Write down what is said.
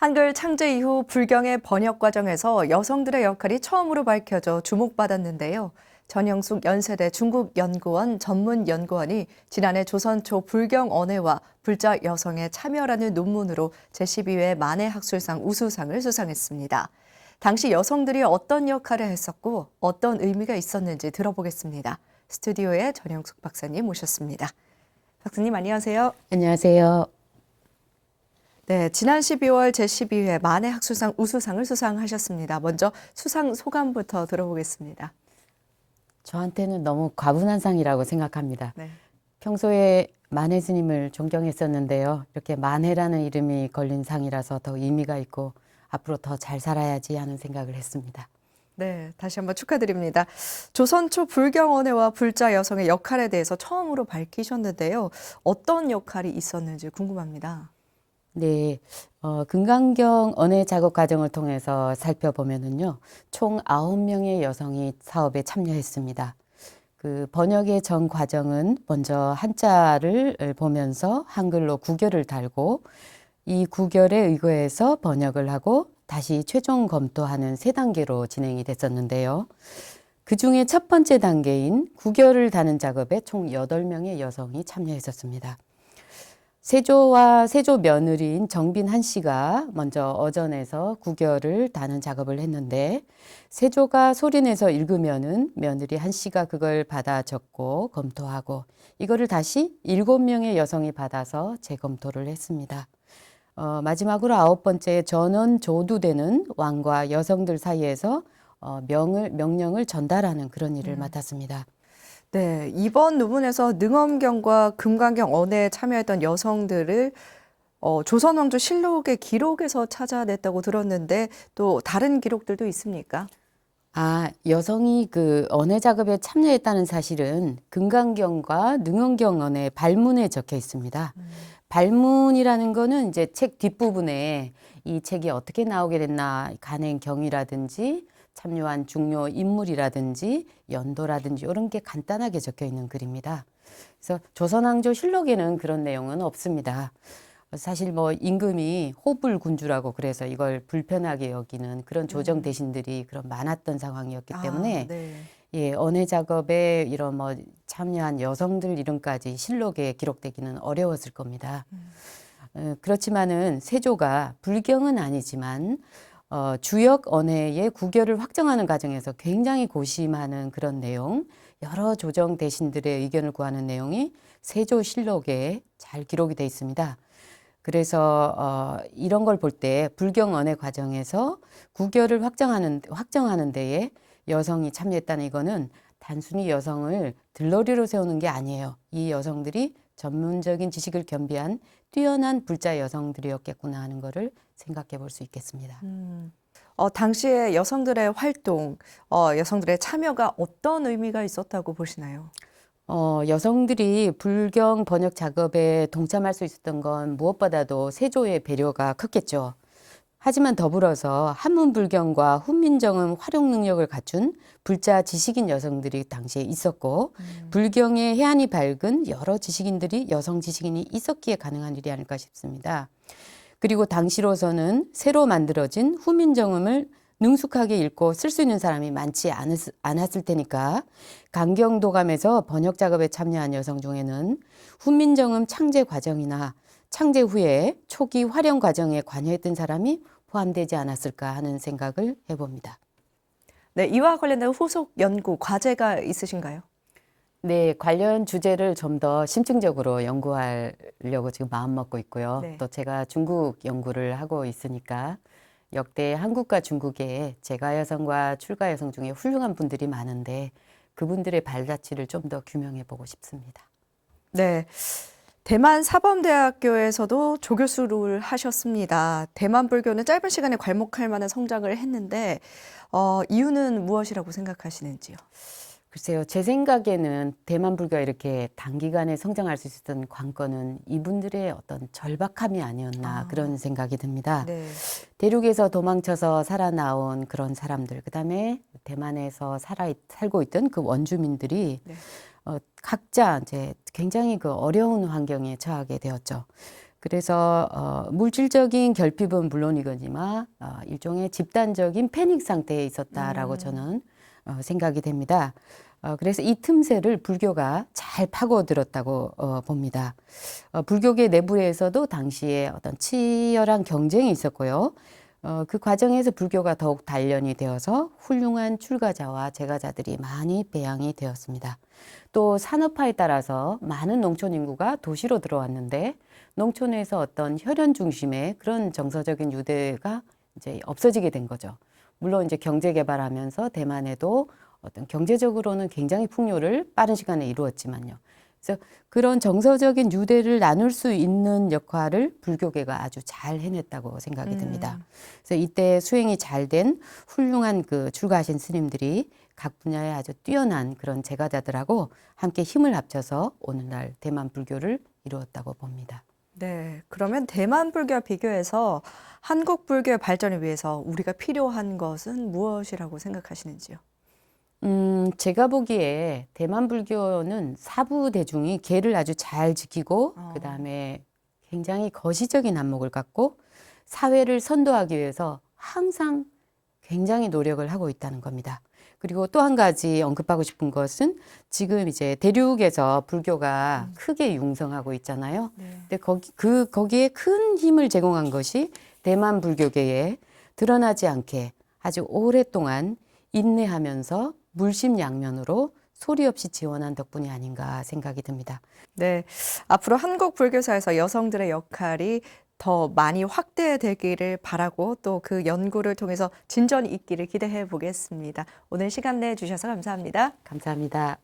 한글 창제 이후 불경의 번역 과정에서 여성들의 역할이 처음으로 밝혀져 주목받았는데요. 전영숙 연세대 중국연구원 전문연구원이 지난해 조선초 불경 언해와 불자 여성의 참여라는 논문으로 제12회 만해학술상 우수상을 수상했습니다. 당시 여성들이 어떤 역할을 했었고 어떤 의미가 있었는지 들어보겠습니다. 스튜디오에 전영숙 박사님 모셨습니다. 박사님 안녕하세요. 안녕하세요. 네, 지난 12월 제12회 만해학술상 우수상을 수상하셨습니다. 먼저 수상 소감부터 들어보겠습니다. 저한테는 너무 과분한 상이라고 생각합니다. 네. 평소에 만해 스님을 존경했었는데요. 이렇게 만해라는 이름이 걸린 상이라서 더 의미가 있고 앞으로 더 잘 살아야지 하는 생각을 했습니다. 네, 다시 한번 축하드립니다. 조선초 불경 언해와 불자 여성의 역할에 대해서 처음으로 밝히셨는데요. 어떤 역할이 있었는지 궁금합니다. 네, 금강경 언해 작업 과정을 통해서 살펴보면은요, 총 9명의 여성이 사업에 참여했습니다. 그 번역의 전 과정은 먼저 한자를 보면서 한글로 구결을 달고 이 구결에 의거해서 번역을 하고 다시 최종 검토하는 세 단계로 진행이 됐었는데요. 그 중에 첫 번째 단계인 구결을 다는 작업에 총 8명의 여성이 참여했었습니다. 세조와 세조 며느리인 정빈한 씨가 먼저 어전에서 구결을 다는 작업을 했는데 세조가 소리내서 읽으면은 며느리 한 씨가 그걸 받아 적고 검토하고 이거를 다시 7명의 여성이 받아서 재검토를 했습니다. 마지막으로 9번째 전원 조두되는 왕과 여성들 사이에서 명령을 전달하는 그런 일을 맡았습니다. 네, 이번 논문에서 능엄경과 금강경 언해에 참여했던 여성들을 조선왕조 실록의 기록에서 찾아냈다고 들었는데 또 다른 기록들도 있습니까? 여성이 그 언해 작업에 참여했다는 사실은 금강경과 능엄경 언해 발문에 적혀 있습니다. 발문이라는 거는 이제 책 뒷부분에 이 책이 어떻게 나오게 됐나 간행경이라든지 참여한 중요 인물이라든지 연도라든지 이런 게 간단하게 적혀 있는 글입니다. 그래서 조선왕조 실록에는 그런 내용은 없습니다. 사실 뭐 임금이 호불군주라고 그래서 이걸 불편하게 여기는 그런 조정 대신들이 그런 많았던 상황이었기 때문에 네. 예, 언해 작업에 이런 뭐 참여한 여성들 이름까지 실록에 기록되기는 어려웠을 겁니다. 그렇지만은 세조가 불경은 아니지만 주역 언해의 구결을 확정하는 과정에서 굉장히 고심하는 그런 내용, 여러 조정 대신들의 의견을 구하는 내용이 세조실록에 잘 기록이 되어 있습니다. 그래서 이런 걸 볼 때 불경 언해 과정에서 구결을 확정하는 데에 여성이 참여했다는 이거는 단순히 여성을 들러리로 세우는 게 아니에요. 이 여성들이 전문적인 지식을 겸비한 뛰어난 불자 여성들이었겠구나 하는 거를 생각해 볼 수 있겠습니다. 당시에 여성들의 활동, 여성들의 참여가 어떤 의미가 있었다고 보시나요? 여성들이 불경 번역 작업에 동참할 수 있었던 건 무엇보다도 세조의 배려가 컸겠죠. 하지만 더불어서 한문불경과 훈민정음 활용 능력을 갖춘 불자 지식인 여성들이 당시에 있었고 불경의 해안이 밝은 여러 지식인들이 여성 지식인이 있었기에 가능한 일이 아닐까 싶습니다. 그리고 당시로서는 새로 만들어진 훈민정음을 능숙하게 읽고 쓸 수 있는 사람이 많지 않았을 테니까 강경도감에서 번역 작업에 참여한 여성 중에는 훈민정음 창제 과정이나 창제 후에 초기 활용 과정에 관여했던 사람이 포함되지 않았을까 하는 생각을 해봅니다. 네, 이와 관련된 후속 연구 과제가 있으신가요? 네, 관련 주제를 좀 더 심층적으로 연구하려고 지금 마음먹고 있고요. 네. 또 제가 중국 연구를 하고 있으니까 역대 한국과 중국에 재가 여성과 출가 여성 중에 훌륭한 분들이 많은데 그분들의 발자취를 좀 더 규명해 보고 싶습니다. 네. 대만 사범대학교에서도 조교수를 하셨습니다. 대만 불교는 짧은 시간에 괄목할 만한 성장을 했는데 이유는 무엇이라고 생각하시는지요? 글쎄요, 제 생각에는 대만 불교가 이렇게 단기간에 성장할 수 있었던 관건은 이분들의 어떤 절박함이 아니었나 그런 생각이 듭니다. 네. 대륙에서 도망쳐서 살아나온 그런 사람들, 그다음에 대만에서 살고 있던 그 원주민들이 네. 각자 이제 굉장히 그 어려운 환경에 처하게 되었죠. 그래서 물질적인 결핍은 물론이거니와 일종의 집단적인 패닉 상태에 있었다라고 저는 생각이 됩니다. 그래서 이 틈새를 불교가 잘 파고들었다고 봅니다. 불교계 내부에서도 당시에 어떤 치열한 경쟁이 있었고요. 그 과정에서 불교가 더욱 단련이 되어서 훌륭한 출가자와 제가자들이 많이 배양이 되었습니다. 또 산업화에 따라서 많은 농촌 인구가 도시로 들어왔는데 농촌에서 어떤 혈연 중심의 그런 정서적인 유대가 이제 없어지게 된 거죠. 물론 이제 경제 개발하면서 대만에도 어떤 경제적으로는 굉장히 풍요를 빠른 시간에 이루었지만요. 그래서 그런 정서적인 유대를 나눌 수 있는 역할을 불교계가 아주 잘 해냈다고 생각이 듭니다. 그래서 이때 수행이 잘 된 훌륭한 그 출가하신 스님들이 각 분야에 아주 뛰어난 그런 제가자들하고 함께 힘을 합쳐서 오늘날 대만 불교를 이루었다고 봅니다. 네, 그러면 대만 불교와 비교해서 한국 불교의 발전을 위해서 우리가 필요한 것은 무엇이라고 생각하시는지요? 제가 보기에 대만 불교는 사부 대중이 계를 아주 잘 지키고 그다음에 굉장히 거시적인 안목을 갖고 사회를 선도하기 위해서 항상 굉장히 노력을 하고 있다는 겁니다. 그리고 또 한 가지 언급하고 싶은 것은 지금 이제 대륙에서 불교가 크게 융성하고 있잖아요. 네. 근데 거기에 큰 힘을 제공한 것이 대만 불교계에 드러나지 않게 아주 오랫동안 인내하면서 물심양면으로 소리 없이 지원한 덕분이 아닌가 생각이 듭니다. 네, 앞으로 한국 불교사에서 여성들의 역할이 더 많이 확대되기를 바라고 또 그 연구를 통해서 진전이 있기를 기대해 보겠습니다. 오늘 시간 내주셔서 감사합니다. 감사합니다.